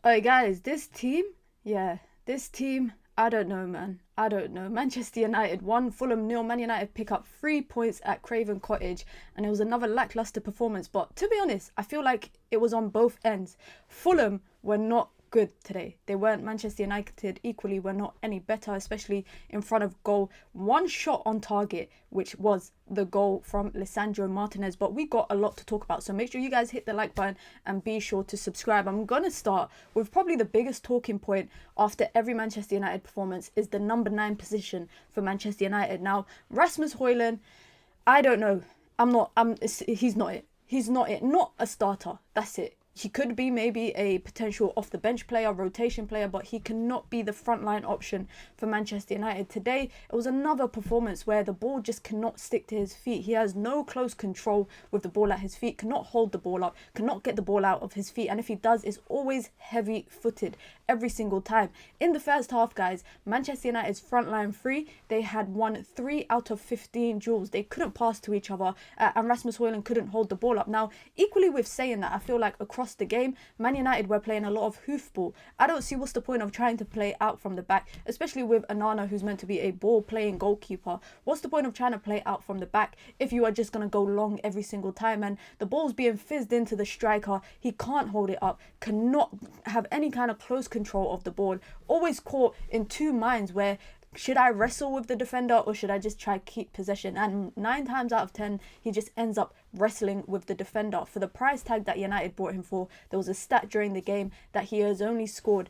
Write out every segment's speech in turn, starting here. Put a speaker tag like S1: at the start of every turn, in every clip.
S1: Alright, guys, this team, I don't know, man. I don't know. Manchester United won, Fulham nil. Man United pick up 3 points at Craven Cottage, and it was another lackluster performance. But to be honest, I feel like it was on both ends. Fulham were not good today. They weren't. Manchester United equally were not any better, especially in front of goal. One shot on target, which was the goal from Lisandro Martinez. But we got a lot to talk about, so make sure you guys hit the like button and be sure to subscribe. I'm gonna start with probably the biggest talking point after every Manchester United performance is the number 9 position for Manchester United. Now, Rasmus Hojlund, I don't know. He's not it. He's not it. Not a starter. That's it. He could be maybe a potential off the bench player, rotation player, but he cannot be the frontline option for Manchester United. Today, it was another performance where the ball just cannot stick to his feet. He has no close control with the ball at his feet, cannot hold the ball up, cannot get the ball out of his feet. And if he does, it's always heavy footed every single time. In the first half, guys, Manchester United's frontline three, they had won 3 out of 15 duels. They couldn't pass to each other, and Rasmus Hojlund couldn't hold the ball up. Now, equally with saying that, I feel like across the game, Man United were playing a lot of hoofball. I don't see what's the point of trying to play out from the back, especially with Onana, who's meant to be a ball-playing goalkeeper. What's the point of trying to play out from the back if you are just going to go long every single time? And the ball's being fizzed into the striker. He can't hold it up, cannot have any kind of close control of the ball. Always caught in two minds where, should I wrestle with the defender or should I just try keep possession? And 9 times out of 10, he just ends up wrestling with the defender. For the price tag that United bought him for, there was a stat during the game that he hasn't scored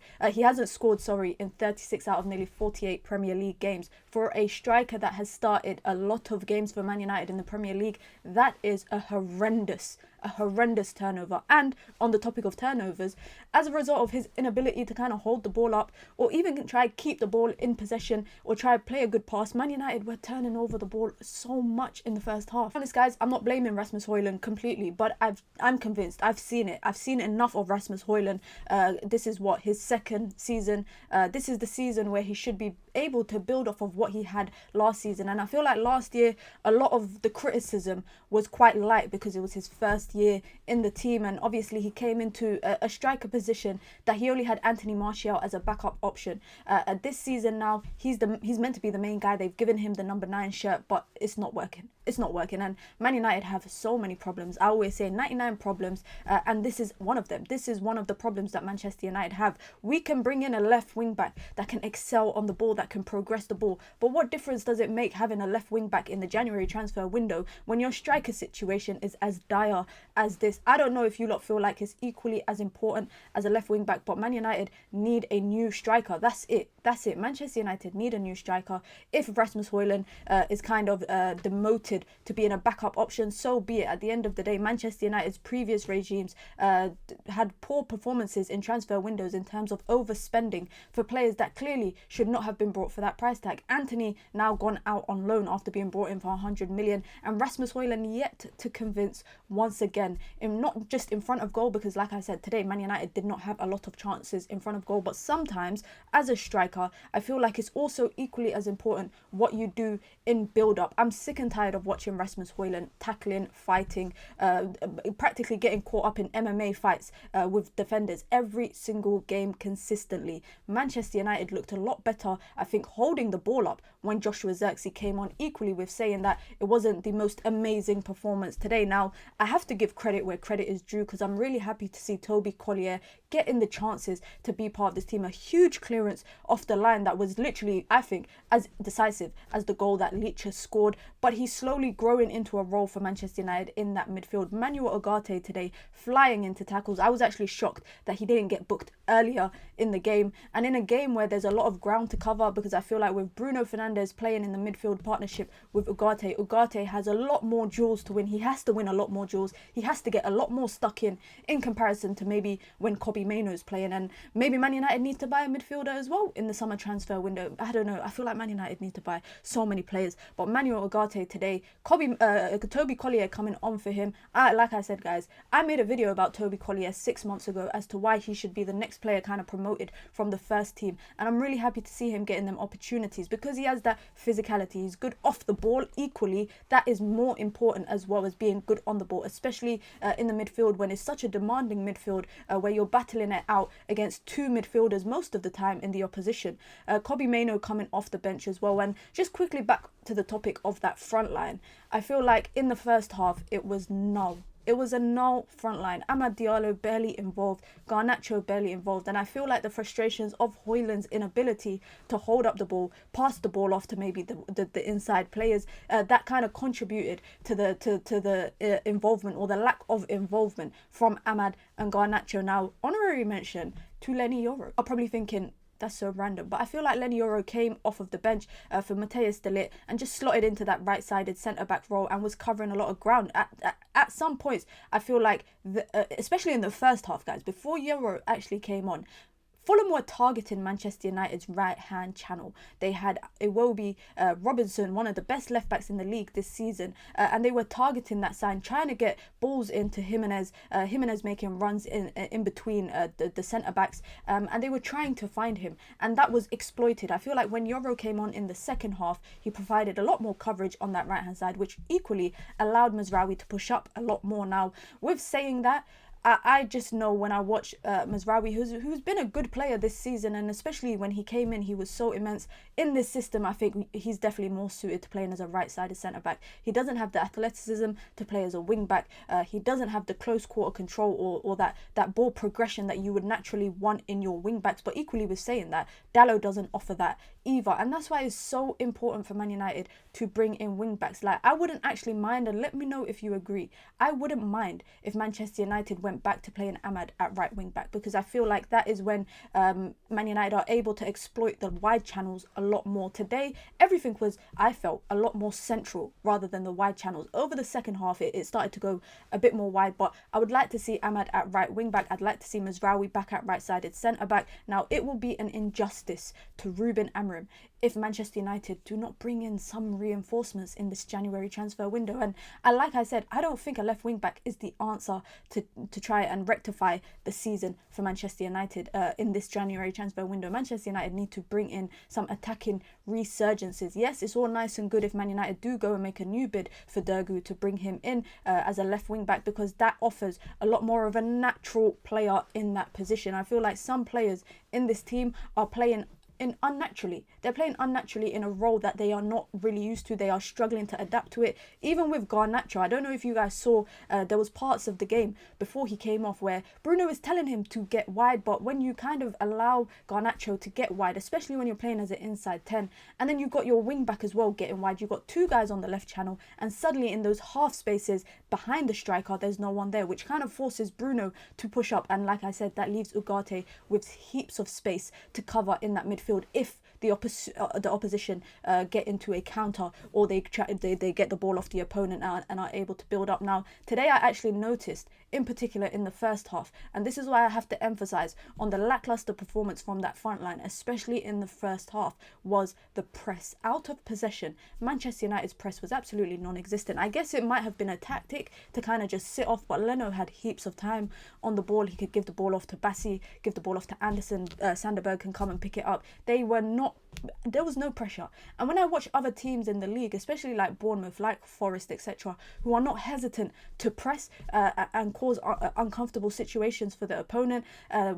S1: in 36 out of nearly 48 Premier League games. For a striker that has started a lot of games for Man United in the Premier League, that is a horrendous turnover. And on the topic of turnovers, as a result of his inability to kind of hold the ball up or even try to keep the ball in possession or try to play a good pass, Man United were turning over the ball so much in the first half. Honest, guys, I'm not blaming Rasmus Hojlund completely, but I'm convinced. I've seen enough of Rasmus Hojlund. This is his second season. This is the season where he should be able to build off of what he had last season. And I feel like last year a lot of the criticism was quite light because it was his first year in the team, and obviously he came into a striker position that he only had Anthony Martial as a backup option. This season now he's meant to be the main guy. They've given him the number 9 shirt, but it's not working. And Man United have so many problems. I always say 99 problems, and this is one of them. This is one of the problems that Manchester United have. We can bring in a left wing back that can excel on the ball, that can progress the ball, but what difference does it make having a left wing back in the January transfer window when your striker situation is as dire as this? I don't know if you lot feel like it's equally as important as a left wing back, but Man United need a new striker. That's it. Manchester United need a new striker. If Rasmus Hojlund is kind of demoted to being a backup option, so be it. At the end of the day, Manchester United's previous regimes had poor performances in transfer windows in terms of overspending for players that clearly should not have been brought for that price tag. Anthony now gone out on loan after being brought in for 100 million, and Rasmus Hojlund yet to convince once again, not just in front of goal, because like I said today, Man United did not have a lot of chances in front of goal, but sometimes as a striker, I feel like it's also equally as important what you do in build-up. I'm sick and tired of watching Rasmus Hojlund tackling, fighting, practically getting caught up in MMA fights with defenders every single game consistently. Manchester United looked a lot better, I think, holding the ball up when Joshua Zirkzee came on, equally with saying that it wasn't the most amazing performance today. Now, I have to give credit where credit is due, because I'm really happy to see Toby Collier getting the chances to be part of this team. A huge clearance off the line that was literally, I think, as decisive as the goal that Leach has scored, but he's slowly growing into a role for Manchester United in that midfield. Manuel Ugarte today flying into tackles. I was actually shocked that he didn't get booked earlier in the game, and in a game where there's a lot of ground to cover, because I feel like with Bruno Fernandes playing in the midfield partnership with Ugarte has a lot more duels to win. He has to win a lot more duels. He has to get a lot more stuck in comparison to maybe when Kobbie Mainoo's playing. And maybe Man United needs to buy a midfielder as well in the summer transfer window. I don't know. I feel like Man United need to buy so many players. But Manuel Ugarte today, Toby Collier coming on for him. Like I said, guys, I made a video about Toby Collier 6 months ago as to why he should be the next player kind of promoted from the first team. And I'm really happy to see him getting them opportunities because he has that physicality. He's good off the ball equally. That is more important as well as being good on the ball, especially in the midfield when it's such a demanding midfield where you're battling battling it out against two midfielders most of the time in the opposition. Kobbie Mainoo coming off the bench as well. And just quickly back to the topic of that front line, I feel like in the first half it was null. It was a null front line. Amad Diallo barely involved, Garnacho barely involved, and I feel like the frustrations of Hojlund's inability to hold up the ball, pass the ball off to maybe the inside players, that kind of contributed to the involvement or the lack of involvement from Amad and Garnacho. Now, honorary mention to Lenny Yoro. I'm probably thinking, that's so random, but I feel like Lenny Yoro came off of the bench for Matheus de Ligt and just slotted into that right-sided centre-back role and was covering a lot of ground. At some points, I feel like, especially in the first half, guys, before Yoro actually came on, Fulham were targeting Manchester United's right-hand channel. They had Iwobi Robinson, one of the best left-backs in the league this season, and they were targeting that side, trying to get balls into Jimenez, Jimenez making runs in between the centre-backs, and they were trying to find him, and that was exploited. I feel like when Yoro came on in the second half, he provided a lot more coverage on that right-hand side, which equally allowed Mazraoui to push up a lot more. Now, with saying that, I just know when I watch Mazraoui, who's been a good player this season, and especially when he came in, he was so immense. In this system, I think he's definitely more suited to playing as a right-sided centre-back. He doesn't have the athleticism to play as a wing-back. He doesn't have the close quarter control or that ball progression that you would naturally want in your wing-backs. But equally with saying that, Dalot doesn't offer that either. And that's why it's so important for Man United to bring in wing-backs. Like, I wouldn't actually mind, and let me know if you agree, I wouldn't mind if Manchester United went back to playing Amad at right wing back, because I feel like that is when Man United are able to exploit the wide channels a lot more. Today, everything was, I felt, a lot more central rather than the wide channels. Over the second half, it started to go a bit more wide, but I would like to see Amad at right wing back. I'd like to see Mazraoui back at right-sided centre-back. Now, it will be an injustice to Ruben Amorim if Manchester United do not bring in some reinforcements in this January transfer window. And like I said, I don't think a left wing back is the answer to try and rectify the season for Manchester United in this January transfer window. Manchester United need to bring in some attacking resurgences. Yes, it's all nice and good if Man United do go and make a new bid for Dergu to bring him in as a left wing back, because that offers a lot more of a natural player in that position. I feel like some players in this team are playing unnaturally. They're playing unnaturally in a role that they are not really used to. They are struggling to adapt to it. Even with Garnacho, I don't know if you guys saw, there was parts of the game before he came off where Bruno is telling him to get wide, but when you kind of allow Garnacho to get wide, especially when you're playing as an inside 10, and then you've got your wing back as well getting wide, you've got two guys on the left channel, and suddenly in those half spaces behind the striker, there's no one there, which kind of forces Bruno to push up. And like I said, that leaves Ugarte with heaps of space to cover in that midfield if the opposition get into a counter, or they get the ball off the opponent and are able to build up. Now, today I actually noticed, in particular in the first half, and this is why I have to emphasize on the lackluster performance from that front line, especially in the first half, was the press. Out of possession, Manchester United's press was absolutely non-existent. I guess it might have been a tactic to kind of just sit off, but Leno had heaps of time on the ball. He could give the ball off to Bassi, give the ball off to Anderson, Sanderberg can come and pick it up. There was no pressure. And when I watch other teams in the league, especially like Bournemouth, like Forest, etc., who are not hesitant to press and cause uncomfortable situations for the opponent,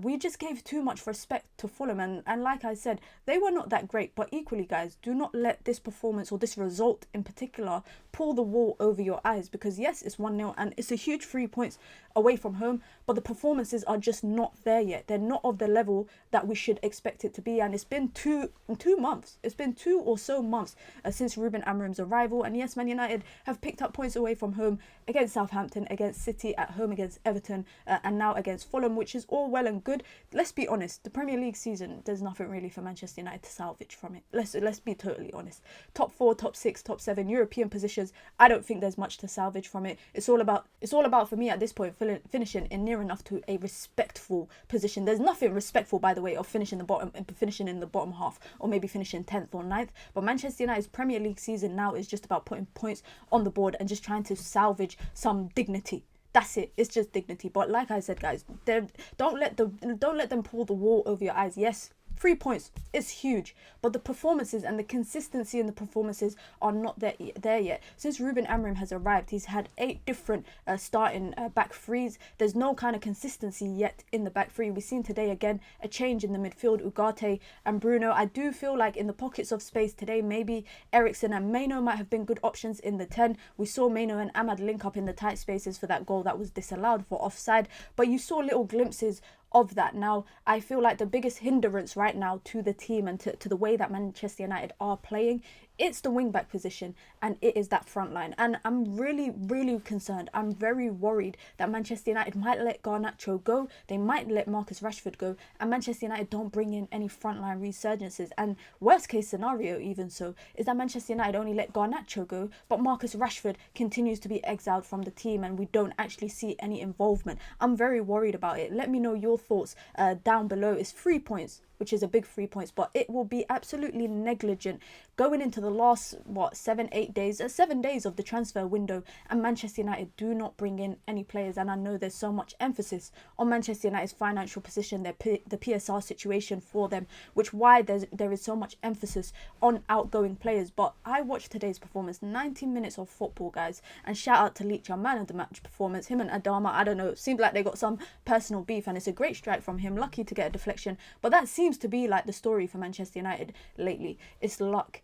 S1: we just gave too much respect to Fulham. And like I said, they were not that great. But equally, guys, do not let this performance or this result in particular pull the wool over your eyes, because yes, it's 1-0 and it's a huge 3 points away from home, but the performances are just not there yet. They're not of the level that we should expect it to be. And it's been two months. It's been 2 or so months since Ruben Amorim's arrival. And yes, Man United have picked up points away from home against Southampton, against City, at home against Everton, and now against Fulham, which is all well and good. Let's be honest, the Premier League season, there's nothing really for Manchester United to salvage from it. Let's be totally honest. Top 4, top 6, top 7 European positions, I don't think there's much to salvage from it. It's all about for me at this point finishing in near enough to a respectful position. There's nothing respectful, by the way, of finishing in the bottom half, or maybe finishing 10th or 9th. But Manchester United's Premier League season now is just about putting points on the board and just trying to salvage some dignity. That's it. It's just dignity. But like I said, guys, don't let them pull the wool over your eyes. Yes, 3 points is huge, but the performances and the consistency in the performances are not there yet. Since Ruben Amorim has arrived, he's had 8 different starting back threes. There's no kind of consistency yet in the back three. We've seen today again a change in the midfield, Ugarte and Bruno. I do feel like in the pockets of space today, maybe Eriksen and Maino might have been good options in the 10. We saw Maino and Ahmad link up in the tight spaces for that goal that was disallowed for offside, but you saw little glimpses of that. Now, I feel like the biggest hindrance right now to the team and to the way that Manchester United are playing, it's the wing-back position, and it is that front line. And I'm really concerned. I'm very worried that Manchester United might let Garnacho go. They might let Marcus Rashford go, and Manchester United don't bring in any frontline resurgences. And worst case scenario, even so, is that Manchester United only let Garnacho go, but Marcus Rashford continues to be exiled from the team, and we don't actually see any involvement. I'm very worried about it. Let me know your thoughts down below. It's 3 points, which is a big 3 points, but it will be absolutely negligent going into the last 7 days of the transfer window, and Manchester United do not bring in any players. And I know there's so much emphasis on Manchester United's financial position, the PSR situation for them, which why there is so much emphasis on outgoing players. But I watched today's performance, 90 minutes of football, guys, and shout out to Leach, our man of the match performance. Him and Adama, I don't know, it seemed like they got some personal beef, and it's a great strike from him, lucky to get a deflection, but that seems to be like the story for Manchester United lately. It's luck,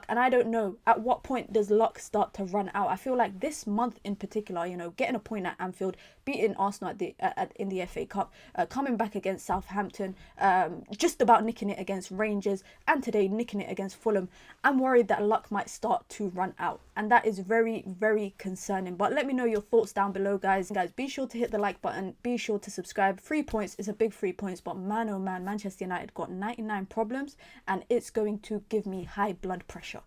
S1: and I don't know at what point does luck start to run out. I feel like this month in particular, getting a point at Anfield, beating Arsenal in the FA Cup, coming back against Southampton, just about nicking it against Rangers, and today nicking it against Fulham. I'm worried that luck might start to run out, and that is very concerning. But let me know your thoughts down below, guys. Be sure to hit the like button, be sure to subscribe. 3 points is a big 3 points, but man oh man, Manchester United got 99 problems, and it's going to give me high blood pressure.